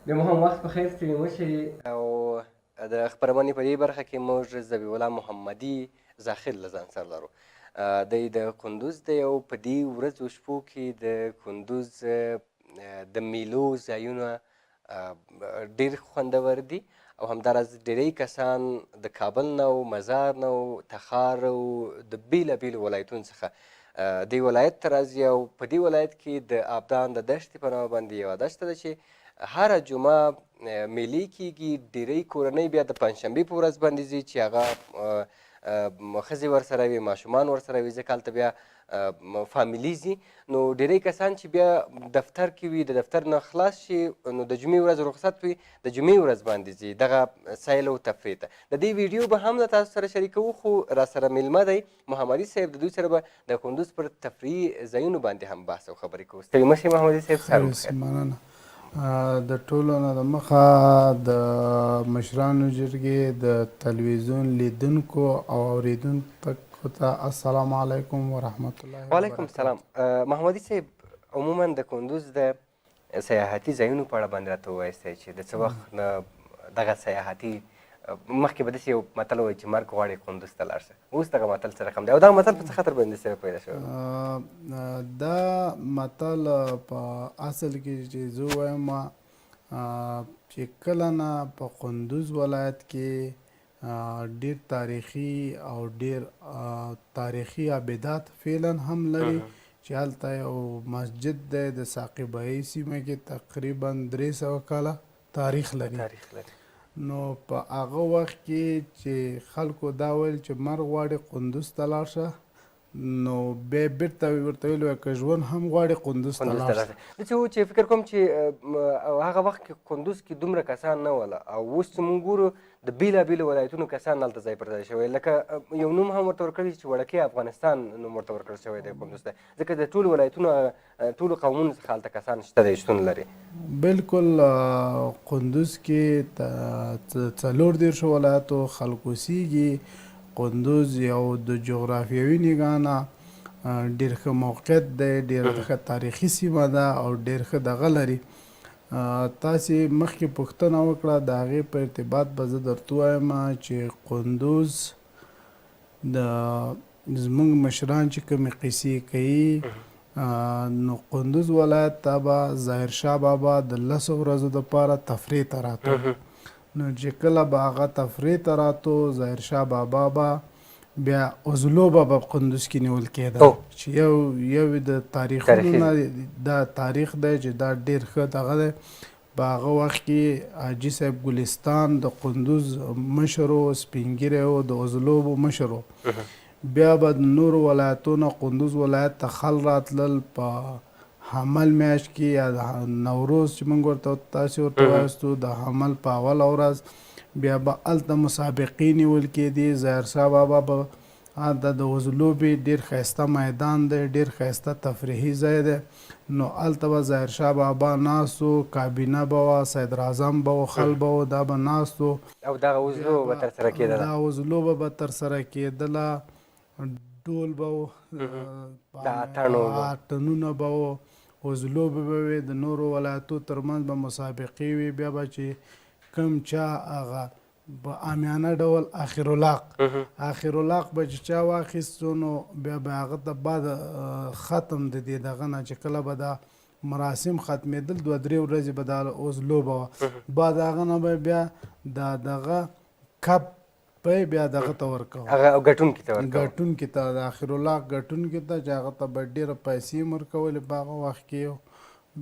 بیا مو هم وخت په خیر ستړي مه شئ. او د خپرونې په دې برخه کې موږ ذبیح الله محمدي ذاخر له ځان سره لرو. دی د کندوز دی او په دې ورځو شپو کې د کندوز د میلو ځایونه ډېر خوندور دي او همداراز ډېری کسان د کابل نه او مزار نه او تخار او د بېلابېلو ولایتونو څخه دې ولایت ته راځي او په دې ولایت کې د آبدان د دښتې په نامه باندې یوه دښته ده چې هره جمعه میلې کېږي. ډېری کورنۍ بیا د پنجشنبې په ورځ باندې ځي چې هغه ښځې ورسره وي، ماشومان ورسره وي، ځکه هلته بیا فامیلي ځي. نو ډېری کسان چې بیا دفتر کې وي، د دفتر نه خلاص شي نو د جمعې ورځ رخصت وي، د جمعې ورځ باندې ځي دغه سیل او تفریح ته. د دې ویډیو به هم له تاسو سره شریکوو، خو راسره میلمه دی محمدي صاحب، د دوی سره به د کندوز پر تفریحي ځایونو باندې هم بحث او خبرې کوو. ستړي مه شئ محمدي صاحب، سهار مو بخیر. د ټولو نه د مخه د مشرانو جرګې د تلویزیون لیدونکو او اوریدونکو ته السلام علیکم ورحمت الله وبرکاته. وعلیکم السلام. محمدي صاحب، عموما د کندوز د سیاحتي ځایونو په اړه باندې راته ووایاستئ چې د څه وخت نه دغه سیاحتي مخکې به داسې یو متل وایي چې مرګ غواړي کندوز ته لاړ شه، اوس دغه متل څه رقم دی او دغه متل په څه خاطر باندې سره پیدا شوی؟ دا متل په اصل کې چې زه وایم چې کله نه په کندوز ولایت کې ډېر تاریخي او ډېر تاریخي عبادات فعلا هم لري چې هلته یو مسجد دی د ساقبایي سیمه کې تقریبا 300 کاله تاریخ لري. نو په هغه وخت کې چې خلکو دا ویل چې مرګ غواړي کندوز ته لاړ شه، نو بیا بیرته ورته ویل که ژوند هم غواړي کندوز ته لاړ شه. داسې و چې فکر کوم چې هغه وخت کې کندوز کې دومره کسان نه وله او اوس چې مونږ ګورو د بېلابېلو ولایتونو کسان هلته ځای پر ځای شوی، لکه یو نوم هم ورته ورکړی چې وړکې افغانستان نوم ورته ورکړل شوی دی کندوز ته، ځکه د ټولو ولایتونو ټولو قومونو څخه هلته کسان شته دی، شتون لري. بالکل کندوز کې 34 ولایتو خلک اوسېږي. کندوز یو د جغرافیوي نګاه نه ډېر ښه موقعیت دی، ډېره ښه تاریخي سیمه ده او ډېر ښه دغه لري. تاسې مخکې پوښتنه وکړه، د هغې په ارتباط به زه درته ووایم چې کندوز د زموږ مشران چې کومې قصې کوي، نو کندوز ولایت ته به ظاهرشاه بابا د 10 ورځو دپاره تفریح ته راتلو. نو چې کله به هغه تفریح ته راتلو، ظاهرشاه بابا به بیا عضلو به په کندوز کې نیول کېده چې یو د تاریخونو نه دا تاریخ دی چې دا ډېر ښه دغه دی. په هغه وخت کې حاجي صاحب ګلستان د کندوز مشر و، سپین ږیری و، د عضلو مشر و. بیا به د نورو ولایتونو کندوز ولایت ته خل راتلل په حمل میاشت کې یا د نوروز چې موږ ورته تاسې ورته وایستو، د حمل په اوله ورځ بیا به هلته مسابقې نیول کېدې. ظاهرشاه بابا به هلته د وزلوبې ډېر ښایسته میدان دی، ډېر ښایسته تفریحي ځای دی. نو هلته به ظاهرشاه بابا ناست و، کابینه به وه، صدراعظم به و، خل به و، دا به ناست و او دغه وزلو به ترسره کېدله. دا وزلو به ترسره کېدله، ډول به و، اټنونه به و، وزلو به وي، د نورو ولایتو ترمنځ به مسابقې وي. بیا به چې کوم چا هغه په عامیانه ډول آخرالحق به چې چا واخیستو، نو بیا به هغه ته بعد ختم د دې دغه نه چې کله به دا مراسم ختمېدل 2-3 ورځې به دا وزلو به وه. بعد هغه نه به بیا د دغه کپ به بیا دغه ته ورکوو، هغه ګټونکي ته ورکوو، ګټونکي ته، د آخرالحق ګټونکي ته، چې هغه ته به ډېره پیسې هم ورکولې په هغه وخت کې.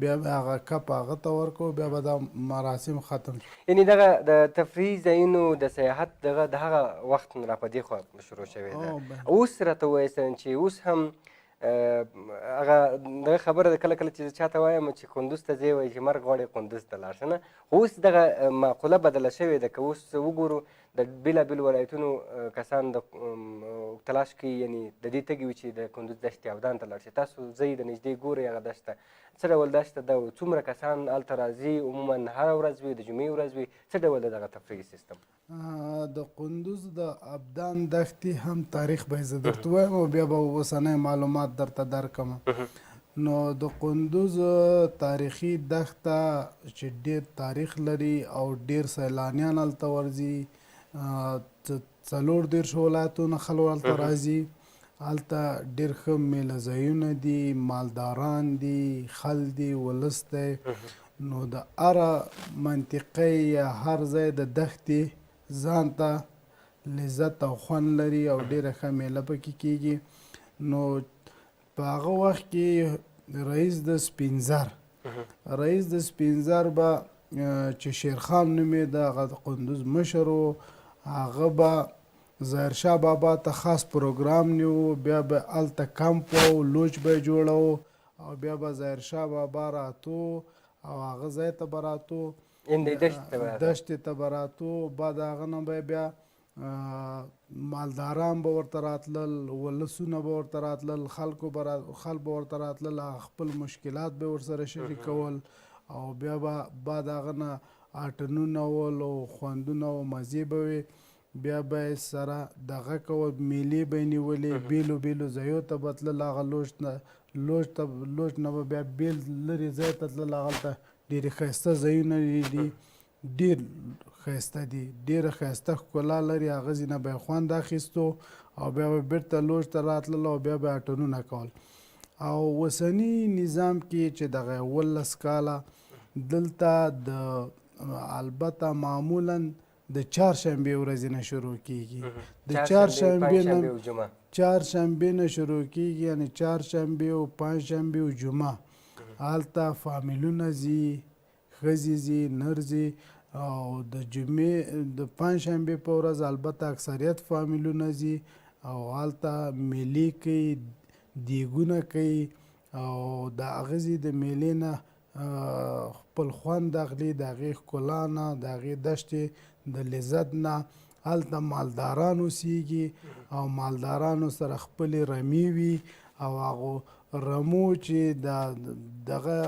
بیا به هغه کپ هغه ته ورکوو، بیا به دا مراسم ختم شي. یعنې دغه د تفریحي ځایونو د سیاحت دغه د هغه وخت نه را په دې خوا شروع شوې ده. اوس راته ووایاست چې اوس هم هغه دغه خبره ده، کله کله چې زه چاته وایم چې کندوز ته ځې وایي چې مرګ غواړي کندوز ته لاړ شه، نه، خو اوس دغه معقوله بدله شوې ده. که اوس وګورو د بېلابېلو ولایتونو کسان د تلاش کوي، یعنې د دې تږي وي چې د کندوز دښتې اودان ته لاړ شي. تاسو ځئ د نږدې ګورئ هغه دښته، څه ډول دښته ده او څومره کسان هلته راځي؟ عموما هره ورځ وي، د جمعې ورځ وي، څه ډول ده دغه تفریحي سیستم؟ د کندوز د ابدان دښتې هم تاریخ به یې زه درته وایم او بیا به اوسنی معلومات درته درکړم. نو د کندوز تاریخي دښته چې ډېر تاریخ لري او ډېر سیلانیان هلته ورځي، 40 ولایتونه خلک هلته راځي. هلته ډېر ښه میله ځایونه دي، مالداران دي، خل دي، ولس دی. نو د هره منطقې یا هر ځای د دښتې ځان ته لذت او خوند لري او ډېره ښه میله پکې کېږي. نو په هغه وخت کې رئیس د سپین زر به چې شیرخان نومېده، هغه د کندوز مشر و، هغه به ظاهرشاه بابا ته خاص پروګرام نیو، بیا به هلته کمپ و، لوج به یې جوړو او بیا به ظاهرشاه بابا راتو او هغه ځای ته به راتو، دښتې ته به راتو. بعد هغه نه به بیا مالداران به ورته راتلل، ولسونه به ورته راتلل، خلک به ورته راتلل، خپل مشکلات به ورسره شریکول او بیا به بعد هغه نه اټنونه ول او خوندونه او مزې به وې. بیا به یې سره دغه کول، میلې به یې نیولې، بیلو بیلو ځایو ته به تلل. هغه لوج نه به بیا بیل لرې ځای ته تلل، هغلته ډېرې ښایسته ځایونه دي، ډېر ښایسته دي، ډېره ښایسته ښکلا لري. هغه ځینه به یې خوند اخیستو او بیا به بیرته لوج ته راتلل او بیا به یې اټنونه کول. او اوسني نظام کې چې دغه 11 کاله دلته البته معمولا د چهارشنبې ورځې نه شروع کېږي، د چهارشنبې نه شروع کېږي، یعنې چهارشنبې او پنجشنبې او جمعه. هلته فامیلونه ځي، ښځې ځي، نر ځي او د جمعې د پنجشنبې په ورځ البته اکثریت فامیلونه ځي او هلته میلې کوي، دیګونه کوي او د هغه ځي د میلې نه خپل خوند اخلي، د هغې ښکلا نه، د هغې دښتې د لذت نه. هلته مالداران اوسېږي او مالدارانو سره خپلې رمې وي او هغو رمو چې دغه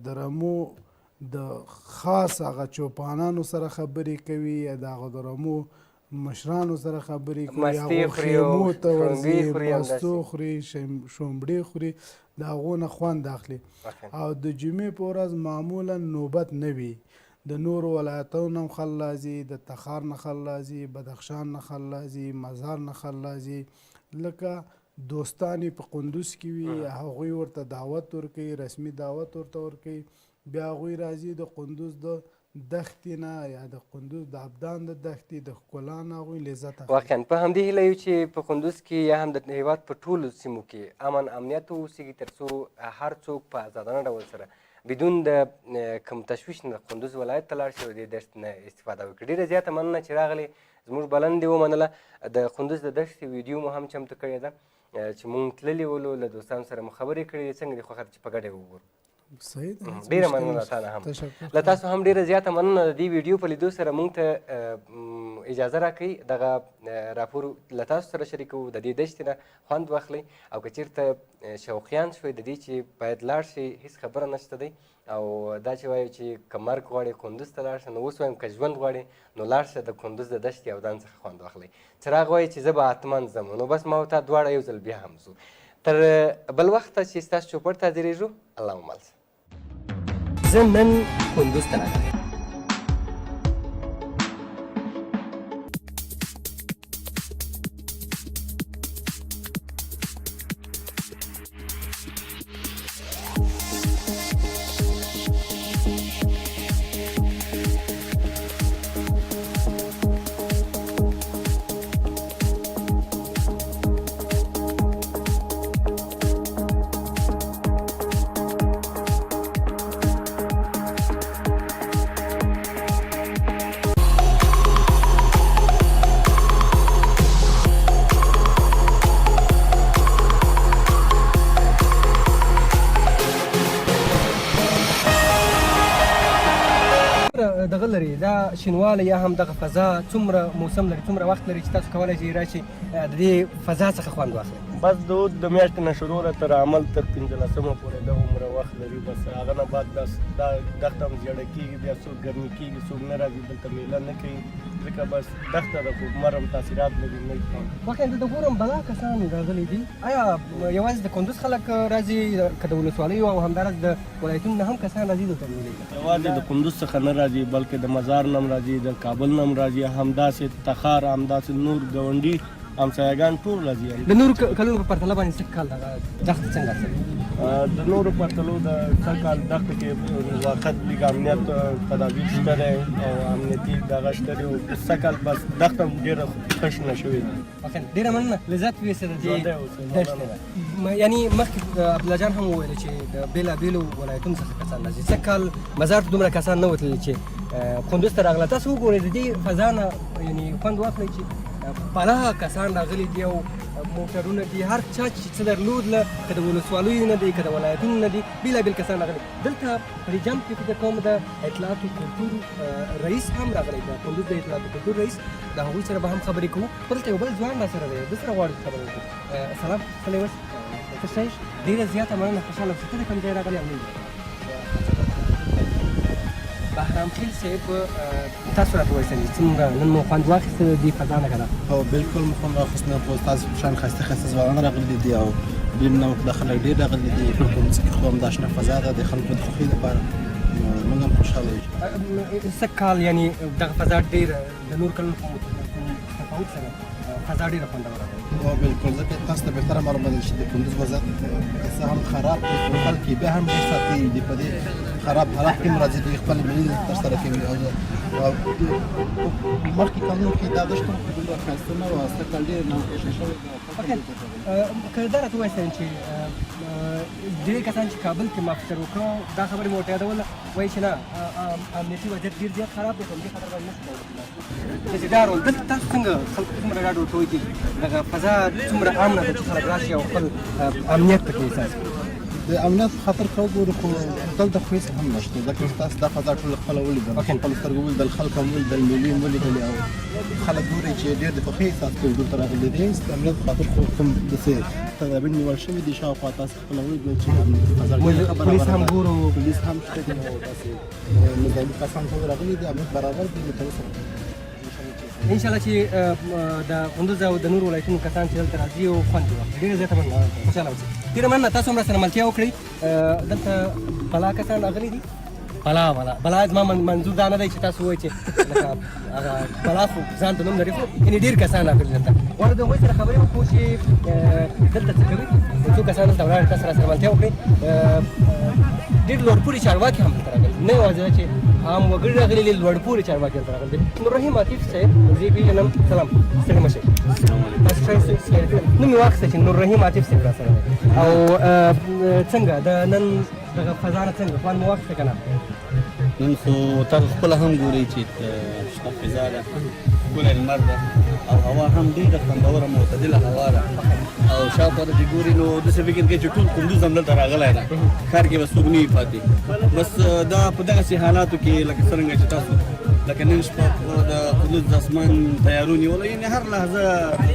د رمو د خاص هغه چوپانانو سره خبرې کوي یا د هغو د رمو مشرانو سره خبرې کوي، هغو خیمو ته ورځي، مستو خوري، شومبړې خوري، د هغو نه خوند اخلي. او د جمعې په ورځ معمولا نوبت نه وي، د نورو ولایتونو نه هم خلک راځي، د تخار نه خلک راځي، بدخشان نه خلک راځي، مزار نه خلک راځي. لکه دوستان یې په کندوز کې وي، هغوی ورته دعوت ورکوي، رسمي دعوت ورته ورکوي، بیا هغوی راځي د کندوز د دښتې نه یا د کندوز د ابدان د دښتې د ښکلا نه هغوی لذت اخلي. واقعا په همدې هیله یو چې په کندوز کې یا هم د هېواد په ټولو سیمو کې امنیت واوسېږي، تر څو هر څوک په ازادانه ډول سره بدون د کوم تشویش نه کندوز ولایت ته لاړ شي او د دښتې نه استفاده وکړي. ډېره زیاته مننه چې راغلې، زموږ بلنه دې ومنله. د کندوز د دښتې ویډیو مو هم چمتو کړې ده چې مونږ تللي ولو، له دوستانو سره مو خبرې کړې دي. څنګه دې خوښه ده چې په ګډه یې وګورو؟ صحیح ده، ډېره مننه تا نه هم، له تاسو هم ډېره زیاته مننه. د دې ویډیو په لیدو سره مونږ ته اجازه راکوئ دغه راپور له تاسو سره شریکوو، د دې دښتې نه خوند واخلئ او که چېرته شوقیان شوئ د دې چې باید لاړ شئ، هېڅ خبره نشته دی. او دا چې وایو چې که مرګ غواړې کندوز ته لاړ شه، نو اوس وایم که ژوند غواړې نو لاړ شه د کندوز د دښتې او ځان څخه خوند واخلئ. څراغ وایي چې زه به حتما ځم، نو بس ما او تا دواړه یو ځل بیا هم ځو. تر بل وخته چې ستاسو چوپړ ته حاضرېږو، الله مو مل شه. زه نن کندوز ته راغلی. دغه لري دا شینواله یا هم دغه فضا څومره موسم لري، څومره وخت لري چې تاسو کولی شئ راشئ د دې فضا څخه خوند واخلئ؟ بس د اوت د میاشتې نه شروع ده تر عمل تر 15مه پورې د عمره وخت لري. بس هغه نه بعد دا دښته هم زیړه کېږي، بیا څوک ګرمي کېږي، څوک نه راځي دلته میله نه کوي، ځکه بس دښته ده خو مرم تاثیرات لري نه کوي. واقعا د ګورم بلا کسان راغلي دي. آیا یوازې د کندوز خلک راځي که د ولسوالیو او همداراز د ولایتونو نه هم کسان راځي دلته میلې ته؟ یوازې د کندوز څخه نه راځي بلکې د مزار نه هم راځي، د کابل نه هم راځي، همداسې تخار، همداسې نور ګاونډي همسایګان ټول راځي. د نورو کلونو په پرتله باندې سږ کال دغه دښته څنګه ده؟ د نورو پرتلو د سږ کال دښته کې وخت لږ امنیت تدابیر شته دی او امنیتي دغه شته دی. سږ کال بس دښته ډېره خشنه شوې ده. ډېره مننه لذت ویسته د دې دښتې نه. یعنې مخکې عبدالله جان هم وویل چې د بېلابېلو ولایتونو څخه کسان راځي. سږ کال مزار ته دومره کسان نه وتلي چې کندوز ته راغله. تاسو وګورئ د دې فضا نه یعنې خوند واخلئ چې بالا کسان راغلي دي او موټرونه دي، هر چا چې څه درلود له که د ولسوالیو نه دی که د ولایتونو نه دي، بېلابېل کسان راغلي. دلته په دې جمپ کې فکر کوم د اطلاعات و کلتور رئیس هم راغلی، د کندوز د اطلاعات و کلتور رئیس، د هغوی سره به هم خبرې کوو. دلته یو بل ځوان راسره دی، ده سره غواړو خبرې وکړو. سلام سلیوس، څه شی؟ ډېره زیاته مننه، خوشحاله اوسئ. ته د کوم ځای راغلی او نه بهرام خیل صاحب، تاسو راته وایئ څنګه نن مو خوند واخیسته د دې فضا نه که نه؟ هو بالکل مو خوند واخیسته. خو ستاسو په شان ښایسته ښایسته ځوانان راغلي دي او ډېر نوښت خلک ډېر راغلي دي. په کوم څه کې خو همدا شنه فضا ده د خلکو د خوښۍ لپاره. موږ هم خوشحاله یو. سږ کال یعنې دغه فضا ډېر د نور کلونو په تفاوت سره فضا ډېره خوندوره ده. هو بالکل، ځکه تاسو ته بهتره معلومه ده چې د کندوز وضعیت که څه هم خراب دی خو خلک یې بیا هم ډېر ساتي دي. په دې خراب حالات کې هم راځي، دوی خپل ملي ترسره کوي. او مخکې کلونو کې دا دښته دومره ښایسته نه وه، سږ کال ډېره نوښتونه شوې ده. که دا راته ووایاست چې ډېر کسان چې کابل کې ما فکر وکړو دا خبرې مې ورته یادوله، وایي چې نه امنیتي وضعیت ډېر زیات خراب دی، په همدې خاطر باندې نشو کولی. چې دا ډول دلته تاسو څنګه خلکو څومره ډاډ ورکوئ چې دغه فضا څومره امنه ده چې خلک راشي او خپل امنیت پکې احساس کړي؟ د امنیت په خاطر که وګورو خو دلته خو هېڅ هم نشته، ځکه چې تاسو دا فضا ټوله خپله ولیدل، خپلو سترګو ولیدل، خلک هم ولیدل، مېلې هم ولیدلې او خلک ګوري چې ډېر د خوښۍ احساس کوي دلته راغلي دي. د امنیت په خاطر خو کوم داسې تدابیر نیول شوي دي شاوخوا تاسو خپله ولیدل چې فضا پولیس هم ګورو، پولیس هم شته دي او داسې نظامي کسان ټول راغلي دي، امنیت برابر دی. نو تر اوسه انشاءالله چې د کندوز او د نورو ولایتونو کسان چې دلته راځي او خوند یې واخلي. ډېره زیاته مننه، خوشحاله اوسئ. ډېره مننه، تاسو هم راسره ملتیا وکړئ. دلته بلا کسان راغلي دي. بلا زما منظور دا نه دی چې تاسو ووایئ چې لکه هغه بلا خو ځان ته نوم لري، خو یعنې ډېر کسان راغلي دلته. غواړو د هغوی سره خبرې وکړو چې دلته څه کوي. څو کسان دلته ولاړ، تاسو راسره ملتیا وکړئ. ډېر لوړپوړي چارواکي هم دلته راغلي، نه یوازې دا چې عام وګړي راغلي دي، لوړپوړي چارواکي دلته راغلي دي. نوررحیم عاطف صاحب، زه یې پېژنم. سلام، ستړي مه شئ. تاسو نوم یې واخیسته چې نوررحیم عاطف صاحب راسره دی. او څنګه د نن دغه فضا نه څنګه خوند مو واخیسته که نه؟ نن خو تاسو خپله هم ګورئ چې شنه فضا ده، ښکلی لمر ده او هوا هم ډېره خوندوره معتدله هوا ده. او شاوخوا ته چې ګوري نو داسې فکر کوي چې ټول کندوز هم دلته راغلی ده، ښار کې به څوک نه وي پاتې. بس دا په دغسې حالاتو کې لکه څرنګه چې تاسو لکه نن شپه د کندوز د اسمان تیارو نیولی، یعنې هر لحظه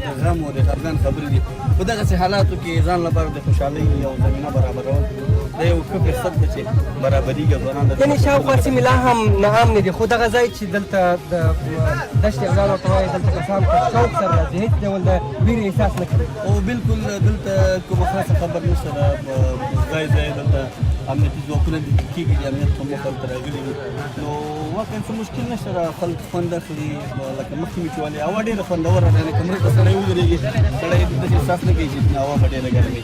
د غم او د خفګان خبرې دي. په دغسې حالاتو کې ځان لپاره د خوشحالۍ یو زمینه برابرول دا یو ښه فرصت دی چې برابرېږي ځوانان. یعنې شاوخوا سیمې لا هم ناامنې دي، خو دغه ځای چې دلته د دشت اولاد ورته وایي، دلته کسان په شوق سره راځي، هېڅ ډول د ویرې احساس نه کوي. او بالکل دلته کومه خاصه خبر نشته ده. ځای دلته امنیتي ځواکونه کېږي، د امنیت په موخه ورته راغلي وي. نو واقعا څه مشکل نشته ده، خلک خوند اخلي. لکه مخکې مې چې ویلې هوا ډېره خوندوره ده، یعنې کمرې ته سړی ودرېږي سړی داسې احساس نه کوي چې هوا به ډېره ګرمې.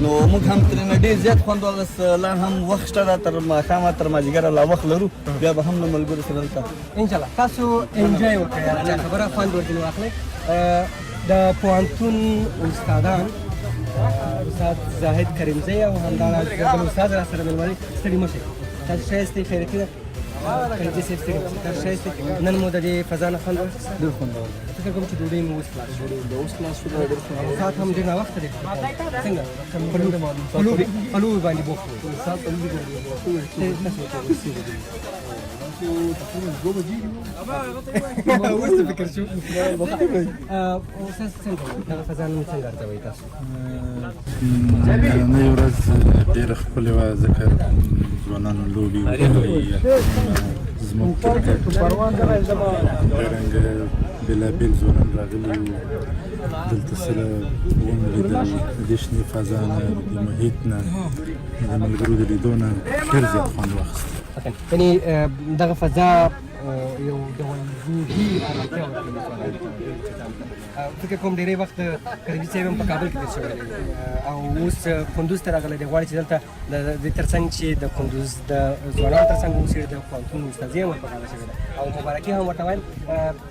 نو موږ هم ترېنه ډېر زیات خوند واخیست. لا هم وخت شته ده، تر ماښامه تر مازدیګره لا وخت لرو، بیا به هم له ملګرو سره دلته انشاءالله تاسو انجوی وکړئ، خبره خوند ورځینې واخلئ. د پوهنتون استادان استاد زاهد کریمزی او همداراز بل استاد راسره مېلمانه، ستړي مه شئ. تاسو ښه یاستئ، خیرتي ده. کریمزی صاحب ستړي مه شئ، تاسو ښه یاستئ. نن مو د دې فضا نه خوند واخیست؟ ډېر خوندور ده. فکر کوم چې ډوډۍ مو اوس خلاص شوه. اوس خلاص شوه، ډېر خوندور. ساعت هم ډېر ناوخته دی. څنګه پلوبې باندې بوخت وو؟ ساعت پلوبې باندې بوخت وو. تاسو ورته ورسېږئ؟ تقریبا 2 بجې وروسته فکر شو استاد څنګه دغه فضا نن څنګه ارزوئ تاسو؟ نننۍ ورځ ډېره ښکلې وه ځکه ځوانانو لوبې وکړې زموږ کرکټ همدارنګه بېلابېل ځوانان راغلي وو دلته سره ومو لیدل د دې شنې فضا نه د دې محیط نه د ملګرو د لیدو نه ډېر زیات خوند واخیست. یعنې دغه فضا یو ډول روحي ارامتیا ورکوي. فکر کوم ډېری وخت کرمي صاحب هم په کابل کې تېر شوی دی او اوس کندوز ته راغلی دی. غواړي چې دلته د دې تر څنګ چې د کندوز د ځوانانو تر څنګ اوسېږي د پوهنتون استازي هم ورته غاړه شوې ده او مبارکي هم ورته وایم.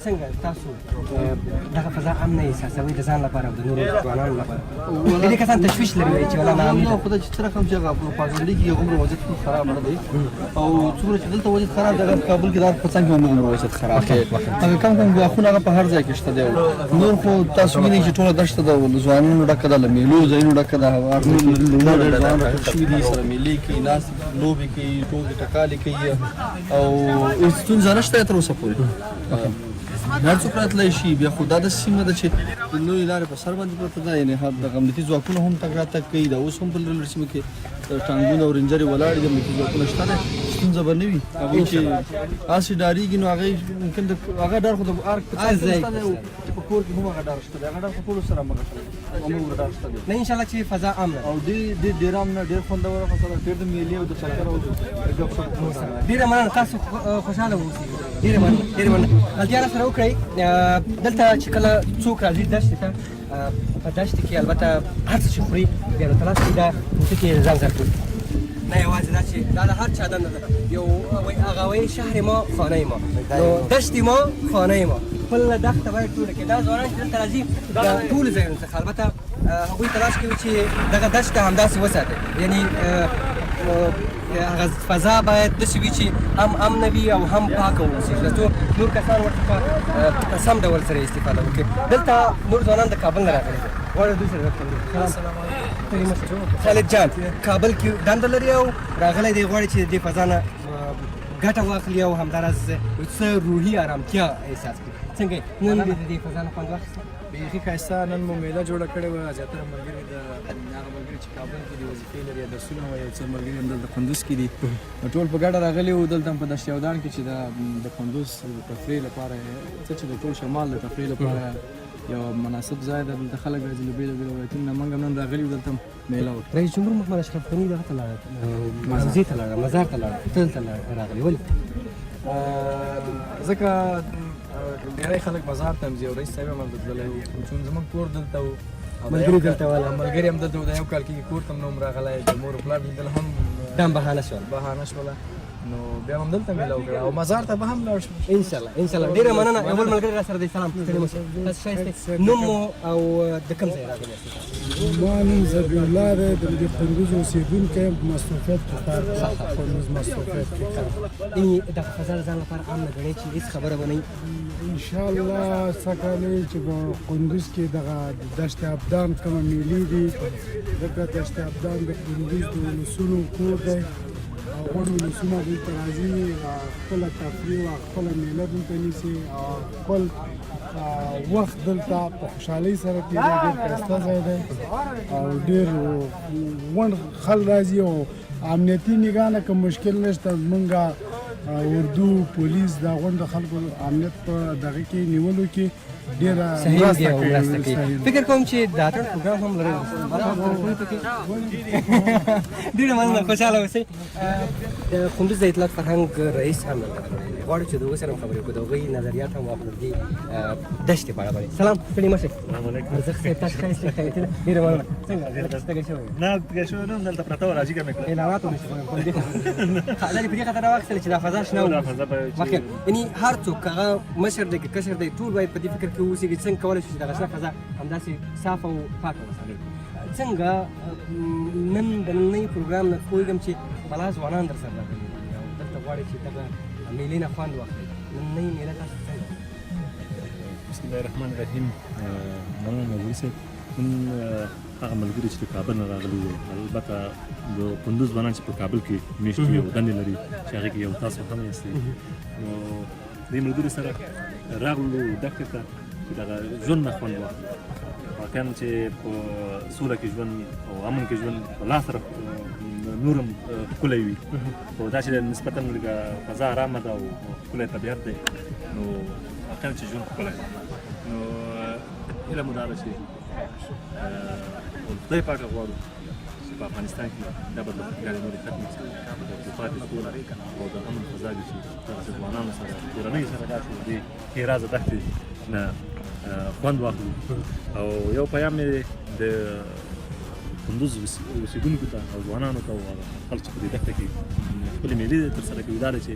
څنګه تاسو دغه فضا امنه احساسوئ د ځان لپاره او د نورو ځوانانو لپاره؟ ډېری کسان تشویش لري چې ولا والله خدای چې څه رقم چې هغه پروپاګنډي کې هغومره وضعیت خراب نه دی او څومره چې دلته وضعیت خراب دی هغه په کابل کې دا په څنګ کې هم هغومره وضعیت خراب دی. هغه کم کم ګواښونه هغه په هر ځای کې شته دی. نور خو تاسو وینئ چې ټوله دښته د ځوانانو ډکه ده، له میلو ځایونو ډکه ده. هوا ډېر ځوانان راټول شوي دي، سره میلې کوي، ناستې لوبې کوي، ټوکې ټکالې کوي او هېڅ ستونزه نشته تر اوسه پورې. هر څوک راتلی شي. بیا خو دا داسې سیمه ده چې د لویې لارې په سر باندې پرته ده، یعنې دغه امنیتي ځواکونه هم تګ راتګ کوي. دا اوس هم په لرې سیمه کې ټانګونه او رینجرې ولاړې دي، امنیتي ځواکونه شته دی، ستونزه به نه وي. هغوی چې هسې ډارېږي نو هغوی ممکن د هغه ډار خو د ارګ په ځای کې شته دی او په کور کې هم هغه ډار شته دی. هغه ډار خو ټولو سره همغه همغه ډار شته دی. نه انشاءالله چې فضا امنه او ډېر امنه، ډېر خوندوره فضا ده، ډېر د میلې او د چکر او د ګپشپ ډېره مننه. تاسو خوشحاله اوسئ. ډېره مننه، ډېره مننه. غلطیان راسره وکړئ. دلته چې کله څوک راځي دښتې ته، په دښتې کې البته هر څه چې خوري بیا نو تلاش کوي دا ټکي ځان ځای کړي. نه یوازې دا چې دا د هر چا دنده ده. یو هغه وایي شهر ما خانه ما، نو دښتې ما خانه ما، خپله دښته باید ټوله کړي. دا ځوانان چې دلته راځي د ټولو ځایونو څخه البته هغوی تلاش کوي چې دغه دښته همداسې وساتي. یعنې هغه فضا باید داسې وي چې هم امنه وي او هم پاکه واوسي، تر څو نور کسان ورته په سم ډول سره استفاده وکړي. دلته نور ځوانان د کابل نه راغلي دي. غواړم دوی سره خالد جان کابل کې دنده لري او راغلی دی، غواړي چې د دې فضا نه ګټه واخلي او همداراز څه روحي ارامتیا احساس کړي. څنګه نن د دې فضا نه خوند واخیسته؟ بیخي ښایسته. نن مو میله جوړه کړې وه. زیاتره ملګري د هغه ملګري چې کابل کې دي وظیفې لري یا درسونه وایي، یو څه ملګري هم دلته کندوز کې دي، ټول په ګډه راغلي وو. دلته هم په دشت یودان کې چې د کندوز د تفریح لپاره څه چې د ټول شمال د تفریح لپاره یو مناسب ځای ده. دلته خلک راځي له بېلو بېلو ولایتونو نه. موږ هم نن راغلي وو، دلته هم میله وکړه. رئیس جمهور محمد اشرف غني دغه ته لاړه، موزې ته لاړه، مزار ته لاړه، ته دلته راغلی ولې؟ ځکه ډېری خلک مزار ته هم ځي او رئیس صاحب هم هلته تللی وو، چون زموږ کور دلته وو، ملګري دلته والا ملګري هم دلته وو. د یو کال کېږي کور ته هم نه وم راغلی. د مور و پلار لیدل هم دا هم بهانه شول. بهانه شوله، نو بیا هم دلته میله وکړه او مزار ته به هم لاړ شو. انشاءالله انشاءالله. ډېره مننه. یو بل ملګري راسره دی. سلام، ستړي مه شئ. تاسو ښایسته نوم مو او د کوم ځای راغلي یاست؟ ما نوم ذبیح الله دی، د دې کندوز اوسېدونکی یم، په مصروفیت کې کار کوم. کندوز مصروفیت کې کار کوم. یعنې دغه فضا د ځان لپاره امنه ګڼئ چې هېڅ خبره به نه وي؟ انشاءالله سږکال چې په کندوز کې دغه دشت ابدان کومه میلې دي، ځکه دشت ابدان د کندوز د ولسونو کور دی او غوړ ولسونه دلته راځي، خپله تفریح او خپله میله دلته نیسي او خپل وخت دلته په خوشحالۍ سره تېروي. ډېر ښایسته ځای دی او ډېر غونډ خلک راځي او امنیتي نګاه نه کوم مشکل نشته. موږ اردو پولیس دا غونډه خلکو امنیت په دغه کې نیولو کې ډېره مرسته کوي. فکر کوم چې د اتڼ پروګرام هم لرئ. ډېره مننه، خوشحاله اوسئ. د کندوز د اطلاعات فرهنګ رئیس هم دلته راغلی دی. غواړو چې د هغوی سره هم خبرې وکړو، د هغوی نظریات هم واخلو د دې دښتې په اړه باندې. سلام، ستړي مه شئ. ارزښت صاحب تاسو ښایسته ښایسته. ډېره مننه. څنګه تږی شوی؟ نه تږی شوی نه یم، دلته پرته وه، راجیګه مې کړه. اعلانات هم نشي کولی. دا دې په دې خاطر راواخیستلې چې دا فضا شنه مخکې. یعنې هر څوک هغه مشر دی که کشر دی ټول باید په دې فکر کې واوسېږي څنګه کولی شو چې دغه شنه فضا همداسې صاف او پاکه وساتي. څنګه نن د نننۍ پروګرام نه پوهېږم چې بلا ځوانان در سره راغلي دي او دلته غواړي چې دغه میلې نه خوند واخلي. نننۍ میله تاسو څنګه؟ بسم الله الرحمن الرحیم. مننه مولوي صاحب. نن هغه ملګري چې د کابل نه راغلي وو، البته د کندوز ځوانان چې په کابل کې میشت وي او دندې لري چې هغې کې یو تاسو هم یاستئ، نو دې ملګرو سره راغلو دښتې ته چې دغه ژوند نه خوند واخلو. واقعا چې په سوله کې ژوند او امن کې ژوند په لا سره نور هم ښکلی وي، خو دا چې نسبتا لږه فضا ارامه ده او ښکلی طبیعت دی، نو واقعا چې ژوند ښکلی دی. نو هیله مو دا ده چې خدای پاکه غواړو چې په افغانستان کې دا بدبختګانې نورې ختمې شي، د پاتې سوله او د امن فضا وي چې دغسې ځوانانو سره کورنیو سره داسې دې ښې رازه دښتې نه خوند واخلو. او یو پیام مې د کندوز اوسېدونکو ته او ځوانانو ته او خلک چې په دې دښته کې خپلې میلې ترسره کوي دا دی چې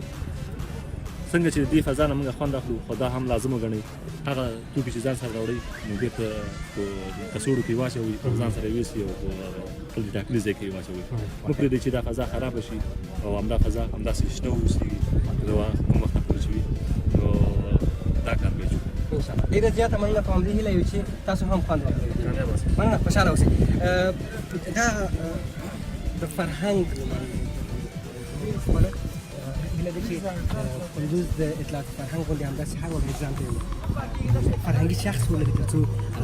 څنګه چې د دې فضا نه موږ خوند اخلو، خو دا هم لازم وګڼئ هغه توکي چې ځان سره راوړئ نو بېرته په کڅوړو کې واچوئ او ځان سره یې یوسئ او په خپل ټاکلي ځای کې یې واچوئ. مه پرېږدئ چې دا فضا خرابه شي او همدا فضا همداسې شنه واوسېږي کوم وخت نه پورې چې وي، نو دا کار به یې وکړو. انشاءالله ډېره زیاته مننه، په همدې هیله یو چې تاسو هم خوند واخلئ. مننه، خوشحاله اوسئ. دا د فرهنګ هیله ده چې کندوز د اطلاعات فرهنګ غونډې همداسې هر وخت ځان ته یو فرهنګي شخص ولري تر څو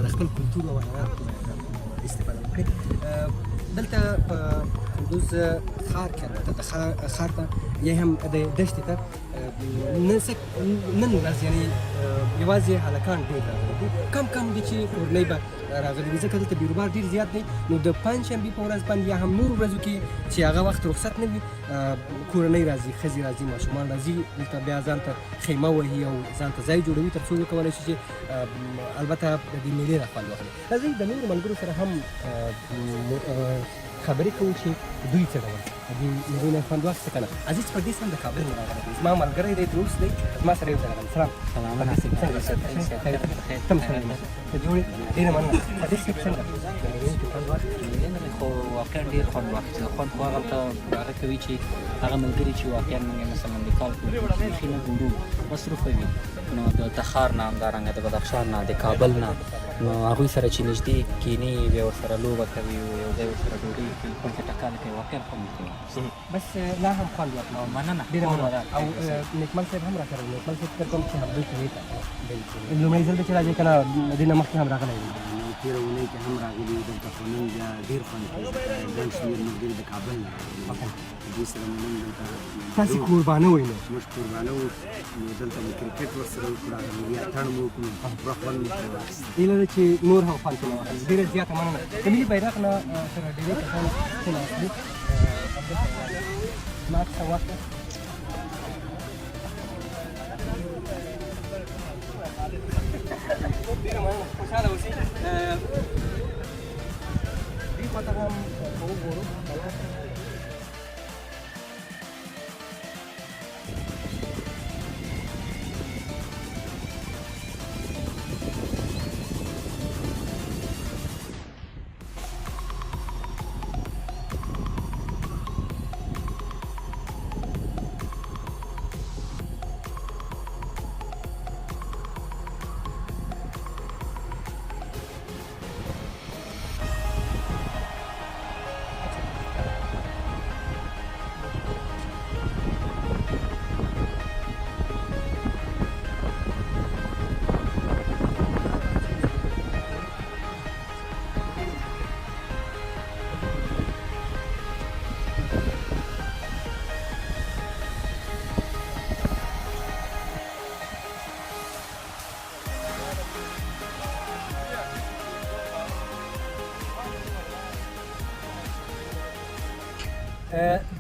د خپل کلتور او عنعناتو استفاده وکړي. دلته په کندوز ښار کې البته د ښار ته یا هم د دښتې ته نن ورځ یعنې یوازې هلکان ډېر راغلي دي، کم دي چې کورنۍ به راغلي دي، ځکه دلته بیروبار ډېر زیات دی. نو د پنجشنبې په ورځ باندې یا هم نورو ورځو کې چې هغه وخت رخصت نه وي، کورنۍ راځي، ښځې راځي، ماشومان راځي، دلته بیا ځان ته خیمه وهي او ځان ته ځای جوړوي تر څو وکولی شي چې البته د دې مېلې نه خوند واخلي. راځئ د نورو ملګرو سره هم خبرې کوو چې دوی څه ډول د دې مېلې نه خوند واخیسته که نه. عزیز پردیس هم د کابل نه راغلی دی، زما ملګری دی، دوست دی، زما سره یو ځای راغلی. سلام. پردیس صاحب څنګه یې؟ ته هم څنګه یې؟ ته جوړ یې؟ ډېره مننه. پردیس صاحب څنګه د مېلې کې خوند واخیست؟ خو واقعا ډېر خوند واخیست. خوند خو هغلته هغه کوي چې هغه ملګري چې واقعا موږ یې مثلا د کال بیخي نه ګورو، مصروفه وي، نو د تخار نه همدارنګه د بدخشان نه د کابل نه، نو هغوی سره چې نږدې کښېني بیا ورسره لوبه کوي، یو ځای ورسره ډوډۍ کوي، پنځه ټکانې کوي، واقعا خوند کوي. بس لا هم خوند واخلو. مننه ډېره مننه. او نیکمل صاحب هم راسره و. نیکمل صاحب فکر کوم چې همدوی کوي ته لومړی ځل دی چې راځئ که نه د دې نه مخکې هم راغلی دی؟ تېره اونۍ کې هم راغلي وو، دلته خو نن بیا ډېر خوند کوي، ګڼ شمېر ملګري د کابل نه راغلي دوی سره مو نن دلته تاسې کوربانه وئ؟ نو موږ کوربانه وو، نو دلته مو کرکټ ورسره وکړو، هغه اتڼ مو وکړو، پوره خوند مو ترې واخیست. هیله ده چې نور هم خوند ترې واخلي. ډېره زیاته مننه. د ملي بیرغ نه سره ډېری کسان کېناستلي. ما څه وخت ډېره مننه، خوشحاله اوسئ. دې خواته هم وګورو.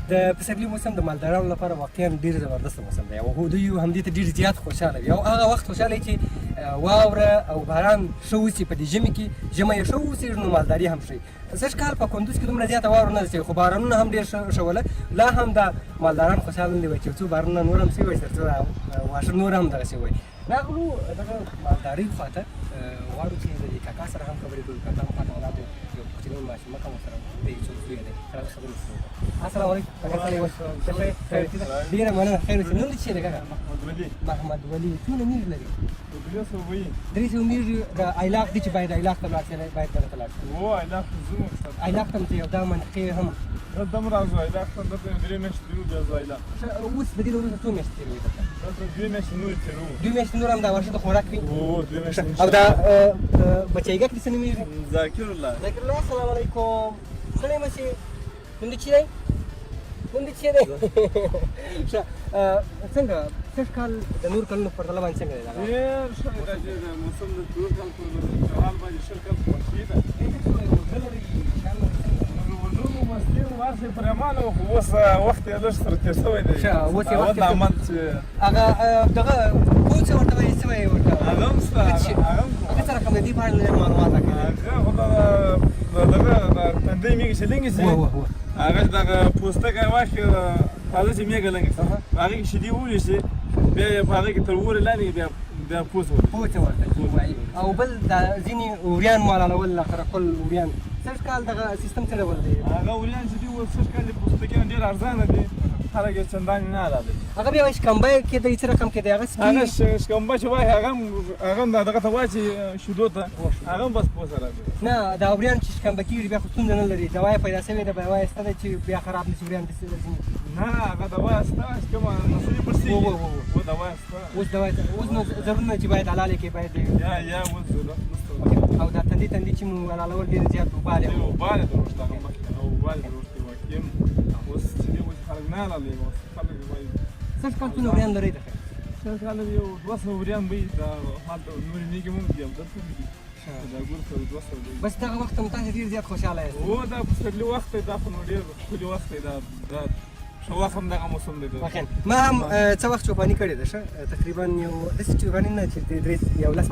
د پسرلي موسم د مالدارانو لپاره واقعا ډېر زبردست موسم دی او دوی همدې ته ډېر زیات خوشحاله وي او هغه وخت خوشحاله وي چې واوره او باران ښه وسي په دې ژمي کې، ژمی یې ښه وسېږي نو مالداري هم ښه. سږ کال په کندوز کې دومره زیاته واوره نه ده شوې، خو بارانونه هم ډېر ښه وله. لا هم دا مالداران خوشحاله نه دي وایي چې څو بارانونه نور هم شوي وای، تر څو واښه نور هم دغسې وایي. راغلو دغه مالدارۍ خواته، غواړو چې د دې کاکا سره هم خبرې کوو. کاکا هم خواته ولاړ دی، یو کوچنی ماشومکه ورسره دی چې زوی دی، سره خبرې کوو. السلام علیکم کاکا، څنګه یاست؟ ډېره مننه، خیر اوسې. نوم دې څه دی کاکا؟ محمد ولي. څومره مېږې لري؟ درې سوه میږي د ایلاق دي چې باید ایلاق ته لاړ شي باید دغه ته لاړ شي ایلاق ته یو دا منطقي هم اوس په دې وروسته څو میاشتې تېروي دوه میاشتې نور هم دا ورشه د خوراک وي او دا بچیګک دې څه نومېږي ذاکر الله السلام علیکم سړی مه شي نوم دې چی دی څنګه سږ کال د نور کلونو په پرتله باندې څنګه دی اوس وخت یې لږ سره تېر شوی دی هغه دغه کوم څه ورته وایي څه وایي ورته هغه سره کوم دي په اړه معلومات راکړي دغه تندی میږي چې لنګې شي هغه دغه پوستکی واخلي تازه چې میږه لنګې شي هغې کې شیدې وویشي بیا یې په هغې کې تر اورې لاندې بیا پوست ورته وایي او بل دا ځینې وریان مالالول اخره کل وریان سږ کال دغه سیستم څه ډول دی هغه وریان چې دي اوس سږ کال د پوستکیان ډېر ارزانه دي خلک یې چندانې نه علاقه هغه بیا شکمبه کې دی څه رقم کې دی هغه شکمبه چې وایي هغه هم دغه ته واچي شیدو ته هغه هم بس پوست راځي نه دا وریان چې شکمبه کېږي بیا خو ستونزه نه لري دوا یې پیدا شوې ده دوا یې شته ده چې بیا خراب نه شي وریان داسې نه هغه دوا شته چې کومه نسلي پړسېږي و دوا شته اوس دوا اوس نو ضرور نه چې باید حلالې کې باید یا اوس ضرورت نشته او دا تندي چې مو حلالول ډېر زیات اوبه دي اوبه دي درسته هغه مخکې اوبه دي درسته واقعي اوس چې دي اوس خلک نه حلالوي اوس خلک وایي سږ کال څونه وریان لرئ د خیر سږ کال یو 200 وریان به دا هلته نورې میږي هم دي او دلته دي دا ګور سره 200 دي بس دغه وخت هم تاسو ډېر زیات خوشحاله یاست او دا پسرلي وخت دی دا خو نو ډېر ښکلي وخت دی دا ښه وخت هم دغه موسم دی ما هم څه وخت چوپاني کړې ده ښه تقریبا یو داسې چوپاني نه چې یو 10-15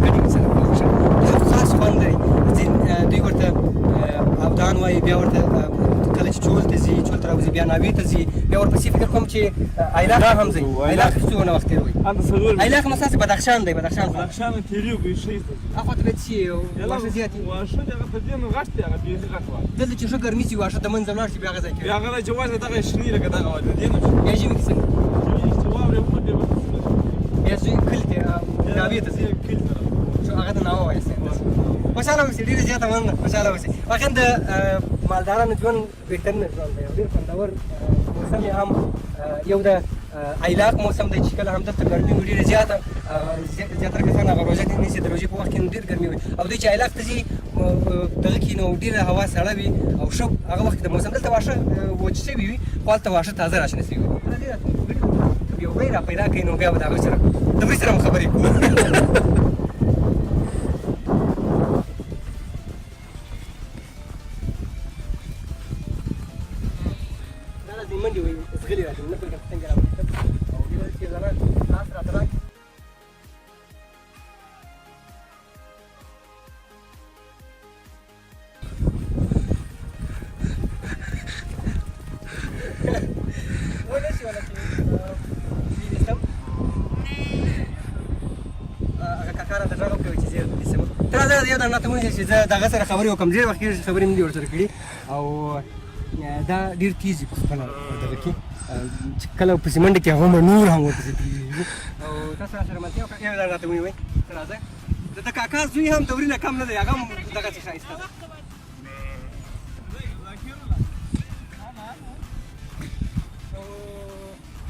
ګډې سره کوو ښه یو خاص خوند دی دوی ورته اودان وایي بیا ورته کله چې چول ته ځي چول ته راوځي بیا ناوې ته ځي بیا ورپسې فکر کوم چې ایلاق هم ځي ایلاق څونه وخت تېروي ایلاق نو ستاسې بدخشان دی بدخشان تېرېږي ښه هخوا ته باید څه واښه زیات وي واښه دغه تر دې نه غټ دی هغه بیخي غټ وایي دلته چې ښه ګرمي شي واښه د منځه ولاړ شي بیا هغه ځای کې بیا هغه ځای چې وایي دغه شنې لکه دغه وایي د دې نه شي بیا ژمي کې څنګه چې واورې وموندې بیا زوی کلي ته ناوې ته ځي کلي ته هغه ته ناوه وایي خوشحاله اوسئ ډېره زیاته مننه خوشحاله اوسئ واقعا د مالدارانو ژوند بهترینه ژوند دی او ډېر خوندور موسم یې هم یو د ایلاق موسم دی چې کله هم دلته ګرمي وي ډېره زیاته زیاتره کسان هغه روژه دي نیسي د روژې په وخت کې نو ډېر ګرمي وي او دوی چې ایلاق ته ځي دغه کې نو ډېره هوا سړه وي او ښه هغه وخت کې د موسم دلته واښه وچ شوي وي خو هلته واښه تازه راشنه شوي وي یو بی را پیدا کړي نو بیا به د هغوی سره د بوی سره هم خبرې کوو منډې وایي زغلي راځي نه پوهېږم څنګه راوړي او ډېر چې زنان لاس راته راکړي ونشي ولا چې نیستم هغه کاکا راته غږ وکړی چې زه نیسم ته راځه یو دا راته وویل چې زه د هغه سره خبرې وکړم ډېر وخت کېږي خبرې مې دي ورسره کړي او دا ډېر تیز وي په خپله دغه کې چې کله پسې منډه کې هغه نور هم ورپسې تېزېږي او تاسو راسره ملتیا وکړه یو دا راته ونیوئ ته راځه د کاکا زوی هم د وري نه کم نه دی هغه هم دغسې ښایسته ده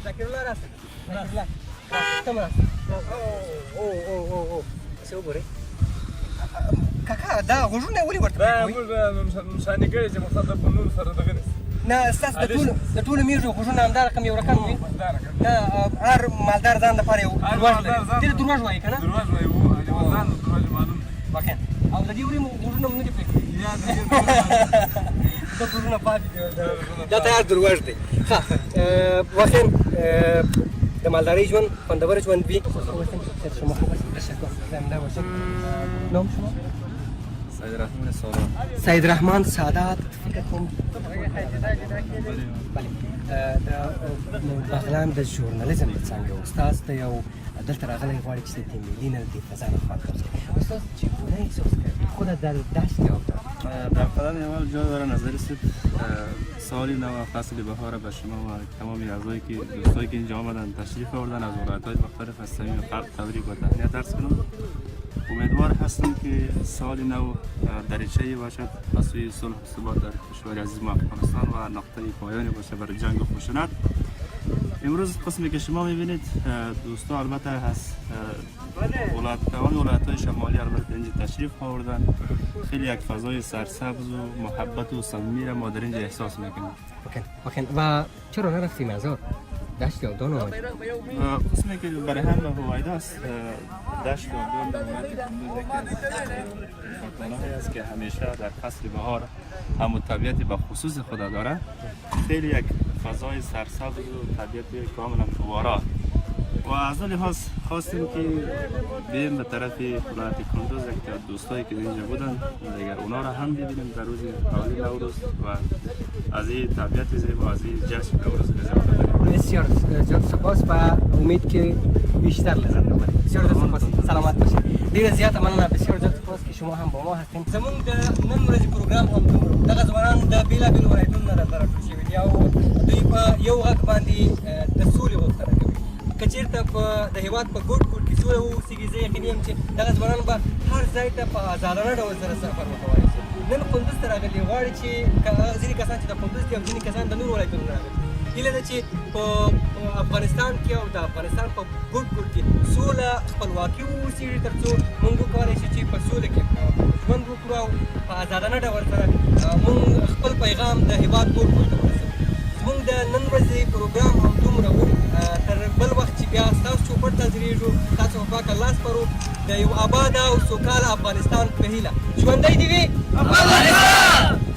ذاکر الله راسه ذاکر الله تم راسه او څه وګورئ کاکا دا غوږونه ولې ورته دا موږ نښانې کړي چې مقصد د نورو سره دغه نیسي نه ستاسو د ټولو میږو غوږونه همدا رقم یو رقم وي نه هر مالدار ځان دپاره یو درواغ لري دې ته درواغ وایي که نه درواغ وایي ځان درواغ معلوم واقعا او د دې ورې غوږونه مو نه دي پرې کړي دا غوږونه پاتې دي دا تیار درواغ دی ښه واقعا د مالدارۍ ژوند خوندور ژوند وي نام شما سید رحمان سادات سید رحمان سادات فکر کنم د بغلان د ژورنالیزم د څانګې استاد ته یو دلته راغلی غواړي چې د ملي نه د فضا نه خواهد استاد چگونه احساس کردی خود در دشت یافته؟ در قدم اول جا داره نظر است سال نو و فصل بهار به شما و تمام اعضایی که دوستایی که اینجا آمدن تشریف آوردن از ولایت‌های مختلف از صمیم قلب تبریک و تهنیت عرض کنم. امیدوار هستم که سال نو دریچه‌ای باشد به سوی صلح و ثبات در کشور عزیز ما افغانستان و نقطه پایانی باشه برای جنگ و خشونت. امروز قسمی که شما میبینید دوستا البته از ولایت‌های شمالی البته اینجا تشریف آوردن. خیلی یک فضای سرسبز و محبت و صمیمی را ما در اینجا احساس میکنیم. و چرا نرفتیم مزار؟ دشت یادان آمد؟ قسمی که برای هم هوایده است دشت یادان در ولایت کندوز فاکتورهایی است که همیشه در فصل بهار هم طبیعت به خصوص خود داره. خیلی یک فضای سرسبز و طبیعت کاملا فواره و از آن لحاظ خواستیم که بیم به طرف ولایت کندوز یک دوستایی که اینجا بودن دیگر اونا را هم ببینیم در روز اولی نوروز و از این طبیعت زیبا از این جشن نوروز لذت ببریم. بسیار سپاس و امید که بیشتر لذت ببریم. بسیار سپاس. سلامت باشید. ډیره زیاته مننه. بسیار سپاس که شما هم با ما هستین. زموږ د نن ورځې پروګرام هم دومره دغه ځوانان د بیلابیلو ولایتونو نه راټول شوي دي او دوی په یو غږ باندې د سولې غوښتنه کوي. که چېرته د هېواد په ګوټ ګوټ کې سوله واوسېږي زه یقیني یم چې دغه ځوانان به هر ځای ته په ازادانه ډول سره سفر وکولی شي. نن کندوز ته راغلي غواړي چې ځینې کسان چې د کندوز دي او ځینې کسان د نورو ولایتونو نه راغلي. هیله ده چې په افغانستان کې او د افغانستان په ګوټ ګوټ کې سوله خپلواکي واوسېږي تر څو موږ وکولی شو چې په سوله کې ژوند وکړو او په ازادانه ډول سره موږ خپل پیغام د هېواد ګوټ ګوټ ته ورسوو. زموږ د نن ورځې پروګرام همدومره و. تر بل وخت چې بیا ستاسو چوپړ ته ځرېږو تاسو په پاک الله سپارو د یو اباده او سوکاله افغانستان په هیله. ژوندی دې وي افغانستان.